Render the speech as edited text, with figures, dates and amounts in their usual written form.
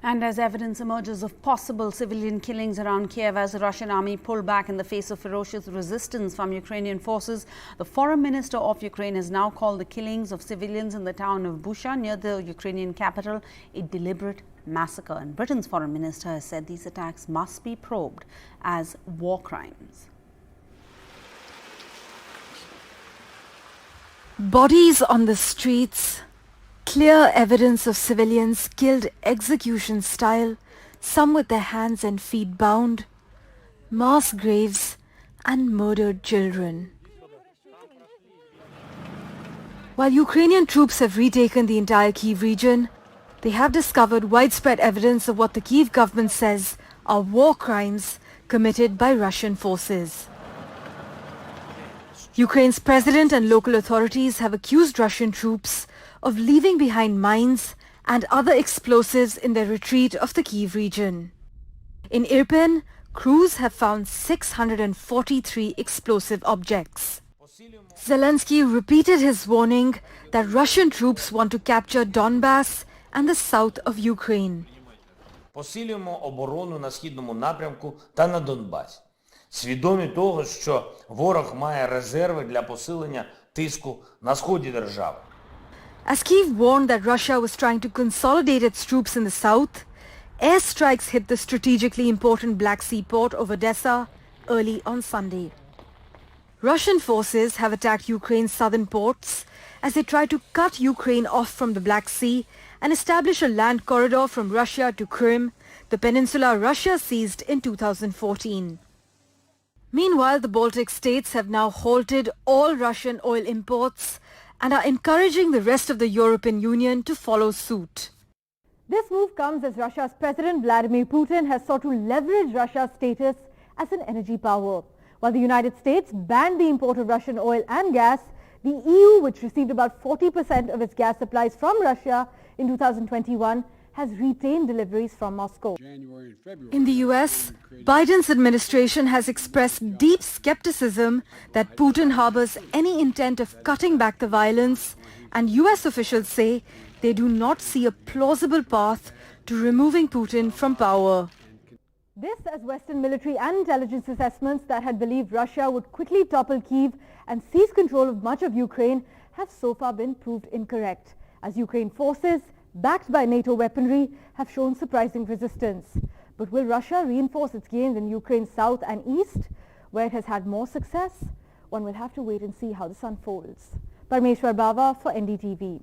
And as evidence emerges of possible civilian killings around Kyiv as the Russian army pulled back in the face of ferocious resistance from Ukrainian forces, the foreign minister of Ukraine has now called the killings of civilians in the town of Bucha near the Ukrainian capital a deliberate massacre. And Britain's foreign minister has said these attacks must be probed as war crimes. Bodies on the streets, clear evidence of civilians killed execution style, some with their hands and feet bound, mass graves and murdered children. While Ukrainian troops have retaken the entire Kyiv region, they have discovered widespread evidence of what the Kyiv government says are war crimes committed by Russian forces. Ukraine's president and local authorities have accused Russian troops of leaving behind mines and other explosives in their retreat of the Kyiv region. In Irpin, crews have found 643 explosive objects. Zelensky repeated his warning that Russian troops want to capture Donbass and the south of Ukraine. Посилюємо оборону на східному напрямку та на Донбасі. Свідомі того, що ворог має резерви для посилення тиску на сході держави. As Kyiv warned that Russia was trying to consolidate its troops in the south, airstrikes hit the strategically important Black Sea port of Odessa early on Sunday. Russian forces have attacked Ukraine's southern ports as they try to cut Ukraine off from the Black Sea and establish a land corridor from Russia to Crimea, the peninsula Russia seized in 2014. Meanwhile, the Baltic states have now halted all Russian oil imports and are encouraging the rest of the European Union to follow suit. This move comes as Russia's President Vladimir Putin has sought to leverage Russia's status as an energy power. While the United States banned the import of Russian oil and gas, the EU, which received about 40% of its gas supplies from Russia in 2021, has retained deliveries from Moscow. In the US, Biden's administration has expressed deep skepticism that Putin harbors any intent of cutting back the violence, and US officials say they do not see a plausible path to removing Putin from power. This as Western military and intelligence assessments that had believed Russia would quickly topple Kyiv and seize control of much of Ukraine have so far been proved incorrect, as Ukraine forces, backed by NATO weaponry, have shown surprising resistance. But will Russia reinforce its gains in Ukraine's south and east, where it has had more success? One will have to wait and see how this unfolds. Parmeshwar, Bawa for NDTV.